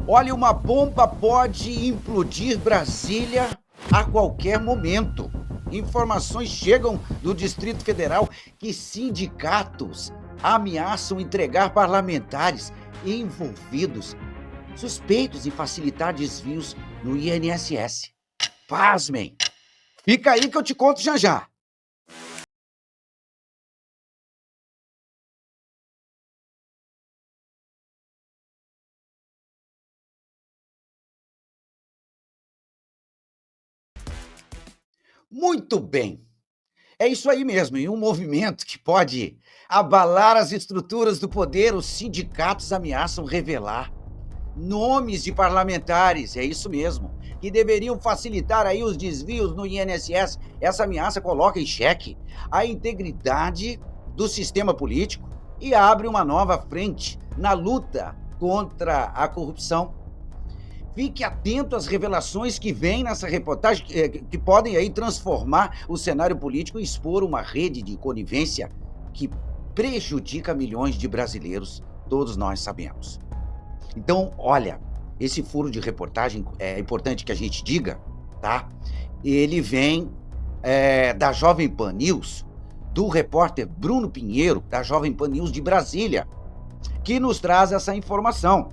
Olha, uma bomba pode implodir Brasília a qualquer momento. Informações chegam do Distrito Federal que sindicatos ameaçam entregar parlamentares envolvidos, suspeitos em facilitar desvios no INSS. Pasmem! Fica aí que eu te conto já já. Muito bem. É isso aí mesmo, em um movimento que pode abalar as estruturas do poder, os sindicatos ameaçam revelar nomes de parlamentares, é isso mesmo, que deveriam facilitar aí os desvios no INSS. Essa ameaça coloca em xeque a integridade do sistema político e abre uma nova frente na luta contra a corrupção. Fique atento às revelações que vêm nessa reportagem, que podem aí transformar o cenário político e expor uma rede de conivência que prejudica milhões de brasileiros, todos nós sabemos. Então, olha, esse furo de reportagem, é importante que a gente diga, tá? Ele vem da Jovem Pan News, do repórter Bruno Pinheiro, da Jovem Pan News de Brasília, que nos traz essa informação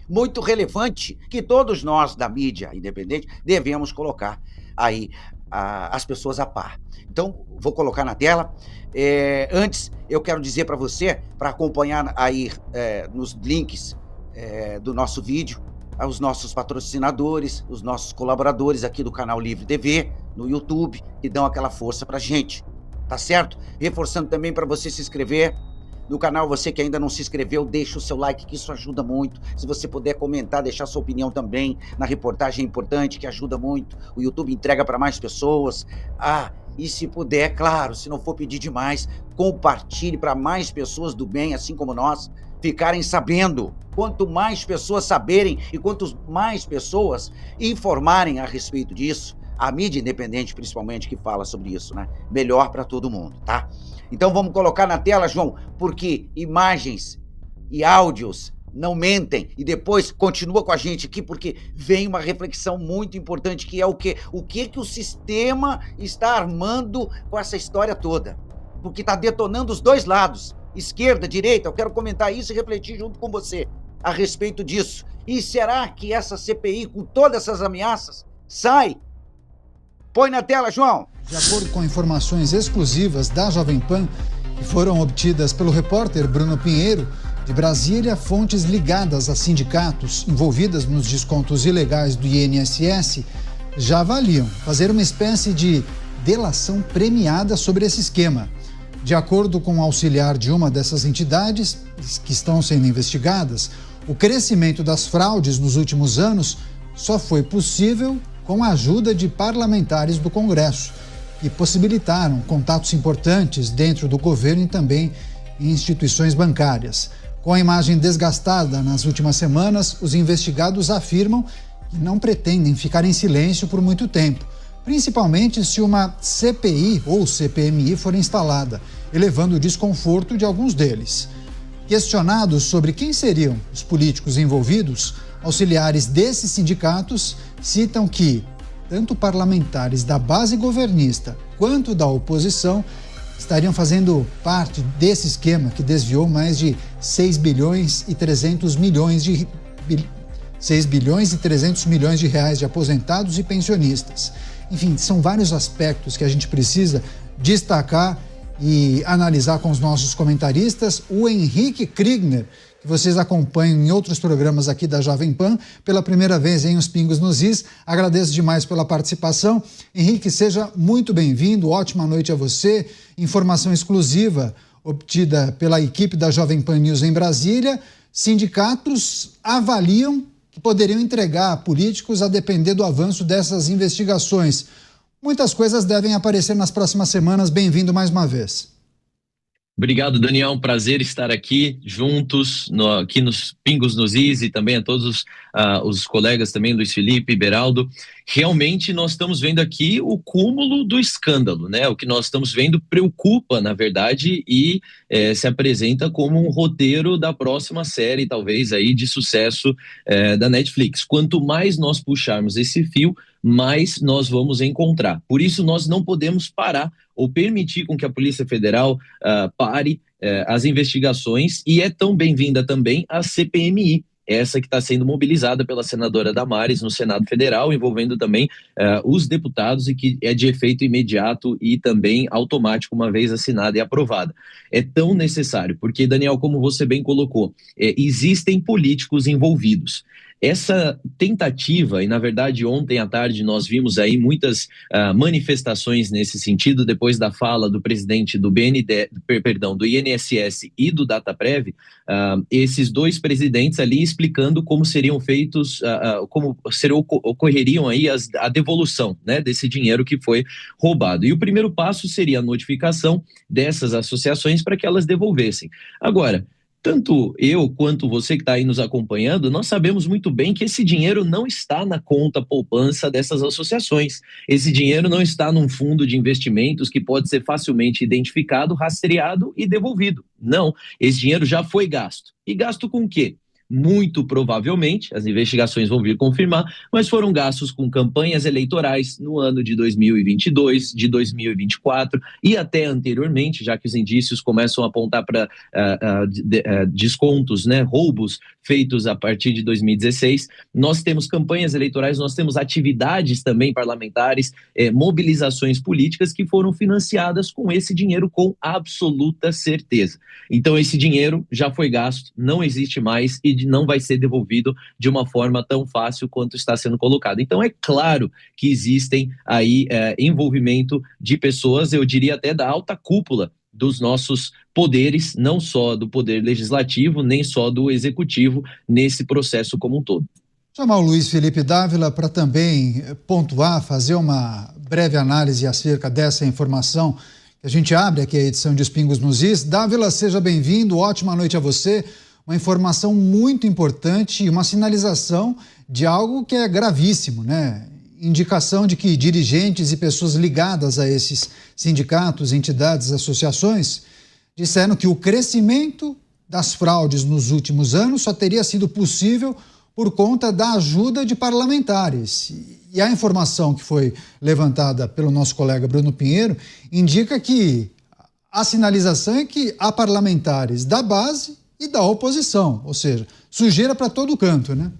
muito relevante que todos nós da mídia independente devemos colocar aí as pessoas a par. Então, vou colocar na tela. Antes, eu quero dizer para você, para acompanhar aí nos links do nosso vídeo, os nossos patrocinadores, os nossos colaboradores aqui do canal Livre TV, no YouTube, que dão aquela força pra gente, tá certo? Reforçando também para você se inscrever no canal, você que ainda não se inscreveu, deixa o seu like, que isso ajuda muito. Se você puder comentar, deixar sua opinião também na reportagem, é importante, que ajuda muito. O YouTube entrega para mais pessoas. E se puder, claro, se não for pedir demais, compartilhe para mais pessoas do bem, assim como nós, ficarem sabendo. Quanto mais pessoas saberem e quanto mais pessoas informarem a respeito disso, a mídia independente, principalmente, que fala sobre isso, né? Melhor para todo mundo, tá? Então vamos colocar na tela, João, porque imagens e áudios não mentem. E depois continua com a gente aqui, porque vem uma reflexão muito importante, que é o quê? O que o sistema está armando com essa história toda? Porque está detonando os dois lados, esquerda, direita. Eu quero comentar isso e refletir junto com você a respeito disso. E será que essa CPI, com todas essas ameaças, sai? Põe na tela, João. De acordo com informações exclusivas da Jovem Pan, que foram obtidas pelo repórter Bruno Pinheiro, de Brasília, fontes ligadas a sindicatos envolvidas nos descontos ilegais do INSS já avaliam fazer uma espécie de delação premiada sobre esse esquema. De acordo com o auxiliar de uma dessas entidades que estão sendo investigadas, o crescimento das fraudes nos últimos anos só foi possível com a ajuda de parlamentares do Congresso, que possibilitaram contatos importantes dentro do governo e também em instituições bancárias. Com a imagem desgastada nas últimas semanas, os investigados afirmam que não pretendem ficar em silêncio por muito tempo, principalmente se uma CPI ou CPMI for instalada, elevando o desconforto de alguns deles. Questionados sobre quem seriam os políticos envolvidos, auxiliares desses sindicatos citam que tanto parlamentares da base governista quanto da oposição estariam fazendo parte desse esquema que desviou mais de 6 bilhões e 300 milhões de reais de aposentados e pensionistas. Enfim, são vários aspectos que a gente precisa destacar e analisar com os nossos comentaristas. O Henrique Kriegner, que vocês acompanham em outros programas aqui da Jovem Pan, pela primeira vez em Os Pingos nos Is. Agradeço demais pela participação. Henrique, seja muito bem-vindo, ótima noite a você. Informação exclusiva obtida pela equipe da Jovem Pan News em Brasília. Sindicatos avaliam que poderiam entregar a políticos a depender do avanço dessas investigações. Muitas coisas devem aparecer nas próximas semanas. Bem-vindo mais uma vez. Obrigado, Daniel. Um prazer estar aqui juntos, aqui nos Pingos nos Is, e também a todos os colegas também, Luiz Felipe, Beraldo. Realmente nós estamos vendo aqui o cúmulo do escândalo, né? O que nós estamos vendo preocupa, na verdade, e se apresenta como um roteiro da próxima série, talvez, aí de sucesso da Netflix. Quanto mais nós puxarmos esse fio, mais nós vamos encontrar. Por isso, nós não podemos parar ou permitir com que a Polícia Federal pare as investigações, e é tão bem-vinda também a CPMI, essa que está sendo mobilizada pela senadora Damares no Senado Federal, envolvendo também os deputados, e que é de efeito imediato e também automático, uma vez assinada e aprovada. É tão necessário, porque, Daniel, como você bem colocou, existem políticos envolvidos. Essa tentativa, e na verdade ontem à tarde nós vimos aí muitas manifestações nesse sentido, depois da fala do presidente do do INSS e do Dataprev, esses dois presidentes ali explicando como seriam feitos, ocorreriam aí a devolução, né, desse dinheiro que foi roubado. E o primeiro passo seria a notificação dessas associações para que elas devolvessem. Agora, tanto eu quanto você que está aí nos acompanhando, nós sabemos muito bem que esse dinheiro não está na conta poupança dessas associações. Esse dinheiro não está num fundo de investimentos que pode ser facilmente identificado, rastreado e devolvido. Não, esse dinheiro já foi gasto. E gasto com o quê? Muito provavelmente, as investigações vão vir confirmar, mas foram gastos com campanhas eleitorais no ano de 2022, de 2024 e até anteriormente, já que os indícios começam a apontar para descontos, né, roubos feitos a partir de 2016. Nós temos campanhas eleitorais, nós temos atividades também parlamentares, mobilizações políticas que foram financiadas com esse dinheiro com absoluta certeza. Então esse dinheiro já foi gasto, não existe mais e não vai ser devolvido de uma forma tão fácil quanto está sendo colocado. Então é claro que existem aí envolvimento de pessoas, eu diria até da alta cúpula dos nossos poderes, não só do poder legislativo, nem só do executivo, nesse processo como um todo. Chamar o Luiz Felipe Dávila para também pontuar, fazer uma breve análise acerca dessa informação que a gente abre aqui a edição de Os Pingos nos Is. Dávila, seja bem-vindo, ótima noite a você. Uma informação muito importante e uma sinalização de algo que é gravíssimo, né? Indicação de que dirigentes e pessoas ligadas a esses sindicatos, entidades, associações, disseram que o crescimento das fraudes nos últimos anos só teria sido possível por conta da ajuda de parlamentares. E a informação que foi levantada pelo nosso colega Bruno Pinheiro indica que a sinalização é que há parlamentares da base e da oposição, ou seja, sujeira para todo canto, né?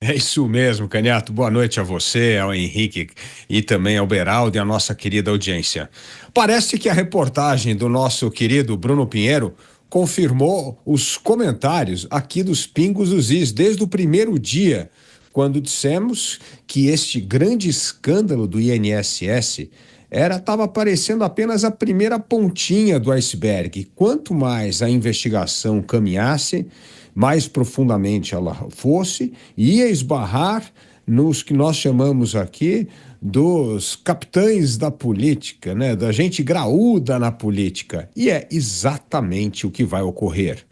É isso mesmo, Canhato. Boa noite a você, ao Henrique e também ao Beraldo e à nossa querida audiência. Parece que a reportagem do nosso querido Bruno Pinheiro confirmou os comentários aqui dos Pingos dos Is desde o primeiro dia, quando dissemos que este grande escândalo do INSS estava parecendo apenas a primeira pontinha do iceberg. Quanto mais a investigação caminhasse, mais profundamente ela fosse, ia esbarrar nos que nós chamamos aqui dos capitães da política, né? Da gente graúda na política. E é exatamente o que vai ocorrer.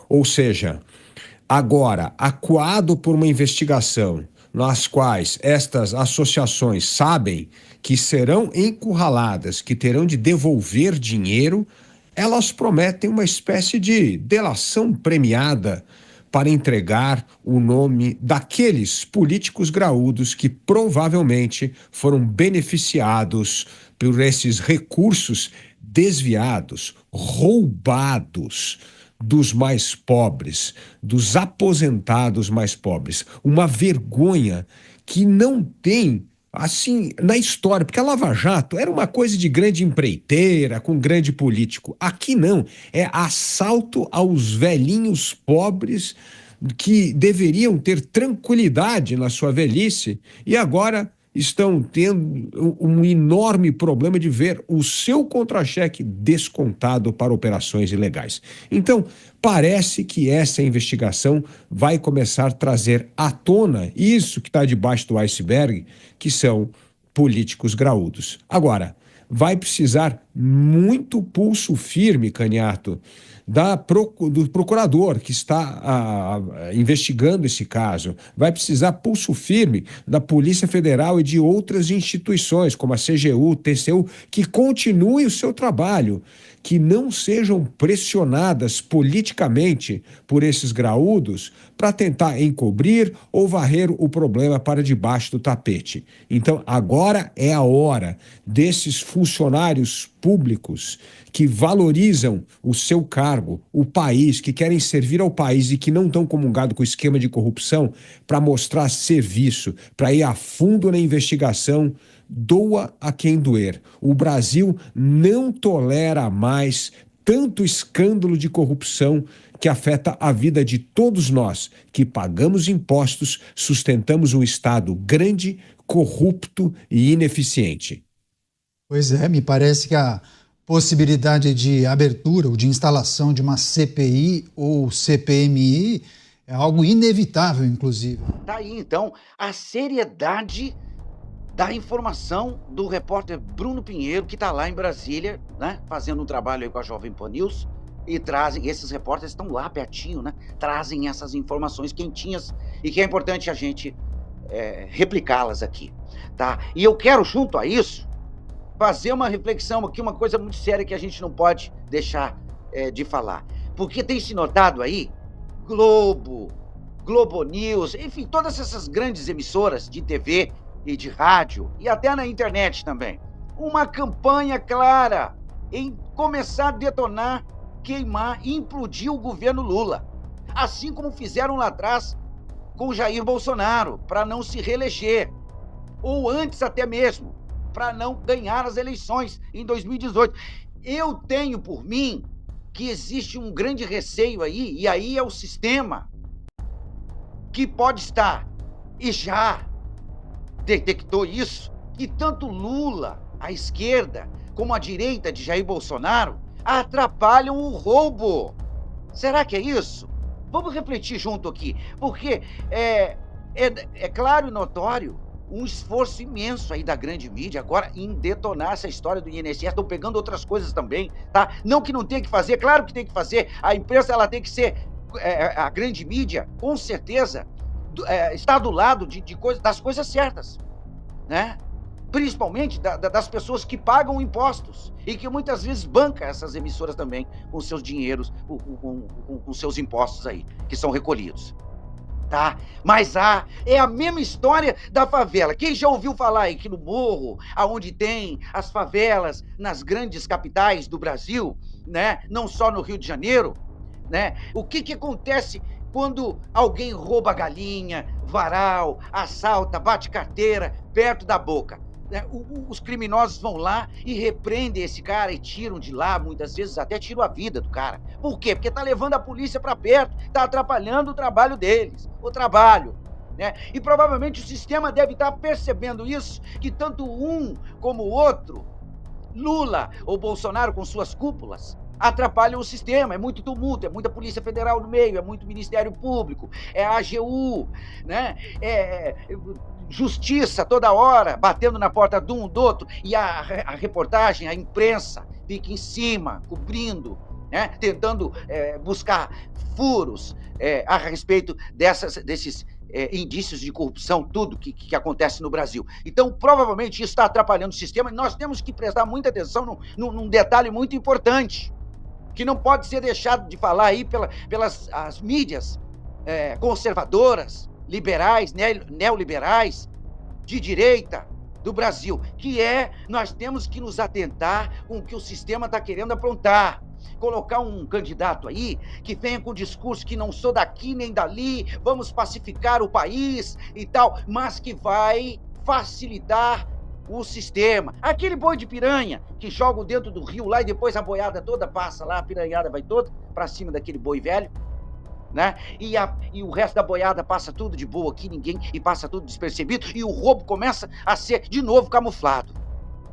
Ou seja, agora, acuado por uma investigação nas quais estas associações sabem que serão encurraladas, que terão de devolver dinheiro, elas prometem uma espécie de delação premiada para entregar o nome daqueles políticos graúdos que provavelmente foram beneficiados por esses recursos desviados, roubados dos mais pobres, dos aposentados mais pobres. Uma vergonha que não tem, assim, na história, porque a Lava Jato era uma coisa de grande empreiteira, com grande político. Aqui não, é assalto aos velhinhos pobres que deveriam ter tranquilidade na sua velhice e agora estão tendo um enorme problema de ver o seu contra-cheque descontado para operações ilegais. Então, parece que essa investigação vai começar a trazer à tona isso que está debaixo do iceberg, que são políticos graúdos. Agora, vai precisar muito pulso firme, Canhato, do procurador que está investigando esse caso. Vai precisar pulso firme da Polícia Federal e de outras instituições, como a CGU, TCU, que continuem o seu trabalho, que não sejam pressionadas politicamente por esses graúdos para tentar encobrir ou varrer o problema para debaixo do tapete. Então, agora é a hora desses funcionários públicos que valorizam o seu cargo, o país, que querem servir ao país e que não estão comungados com o esquema de corrupção, para mostrar serviço, para ir a fundo na investigação, doa a quem doer. O Brasil não tolera mais tanto escândalo de corrupção que afeta a vida de todos nós, que pagamos impostos, sustentamos um Estado grande, corrupto e ineficiente. Pois é, me parece que a possibilidade de abertura ou de instalação de uma CPI ou CPMI é algo inevitável, inclusive. Tá aí, então, a seriedade da informação do repórter Bruno Pinheiro, que está lá em Brasília, né, fazendo um trabalho aí com a Jovem Pan News, e trazem, esses repórteres estão lá pertinho, né, trazem essas informações quentinhas e que é importante a gente replicá-las aqui, tá? E eu quero, junto a isso, fazer uma reflexão aqui, uma coisa muito séria que a gente não pode deixar de falar. Porque tem se notado aí, Globo News, enfim, todas essas grandes emissoras de TV e de rádio, e até na internet também, uma campanha clara em começar a detonar, queimar e implodir o governo Lula. Assim como fizeram lá atrás com Jair Bolsonaro, para não se reeleger. Ou antes até mesmo, para não ganhar as eleições em 2018. Eu tenho por mim que existe um grande receio aí, e aí é o sistema que pode estar, e já detectou isso, que tanto Lula, a esquerda, como a direita de Jair Bolsonaro atrapalham o roubo. Será que é isso? Vamos refletir junto aqui, porque é claro e notório um esforço imenso aí da grande mídia agora em detonar essa história do INSS. Estão pegando outras coisas também, tá? Não que não tenha que fazer, claro que tem que fazer. A imprensa, ela tem que ser, a grande mídia, com certeza, está do lado das coisas certas, né? Principalmente das pessoas que pagam impostos e que muitas vezes bancam essas emissoras também com seus dinheiros, com seus impostos aí, que são recolhidos. Tá? Mas é a mesma história da favela. Quem já ouviu falar aí que no morro, aonde tem as favelas nas grandes capitais do Brasil, né? Não só no Rio de Janeiro, né? O que acontece quando alguém rouba galinha, varal, assalta, bate carteira perto da boca? Os criminosos vão lá e repreendem esse cara e tiram de lá, muitas vezes até tiram a vida do cara. Por quê? Porque tá levando a polícia para perto, tá atrapalhando o trabalho deles, né? E provavelmente o sistema deve estar percebendo isso, que tanto um como o outro, Lula ou Bolsonaro com suas cúpulas, atrapalham o sistema. É muito tumulto, é muita Polícia Federal no meio, é muito Ministério Público, é a AGU, né? Justiça toda hora, batendo na porta de um do outro, e a reportagem, a imprensa fica em cima, cobrindo, né? Tentando buscar furos a respeito desses indícios de corrupção, tudo que acontece no Brasil. Então, provavelmente, isso está atrapalhando o sistema, e nós temos que prestar muita atenção num detalhe muito importante, que não pode ser deixado de falar aí pelas mídias conservadoras, liberais, neoliberais, de direita do Brasil, que nós temos que nos atentar com o que o sistema está querendo aprontar. Colocar um candidato aí que venha com discurso que não sou daqui nem dali, vamos pacificar o país e tal, mas que vai facilitar o sistema. Aquele boi de piranha que joga dentro do rio lá e depois a boiada toda passa lá, a piranhada vai toda para cima daquele boi velho, né? E o resto da boiada passa tudo de boa aqui, e passa tudo despercebido, e o roubo começa a ser de novo camuflado.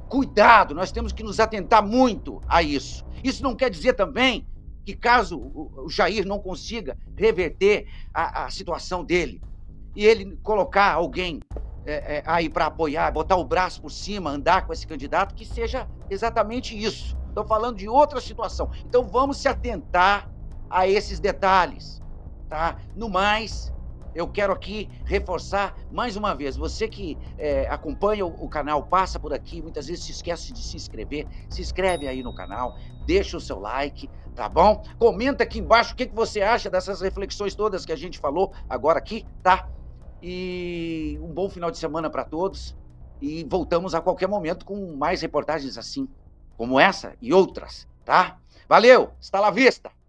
Cuidado, nós temos que nos atentar muito a isso. Isso não quer dizer também que caso o Jair não consiga reverter a situação dele, e ele colocar alguém aí para apoiar, botar o braço por cima, andar com esse candidato, que seja exatamente isso. Estou falando de outra situação. Então vamos se atentar a esses detalhes, tá? No mais, eu quero aqui reforçar mais uma vez, você que acompanha o canal, passa por aqui, muitas vezes se esquece de se inscrever, se inscreve aí no canal, deixa o seu like, tá bom? Comenta aqui embaixo o que você acha dessas reflexões todas que a gente falou agora aqui, tá? E um bom final de semana para todos. E voltamos a qualquer momento com mais reportagens assim, como essa e outras, tá? Valeu, hasta la vista!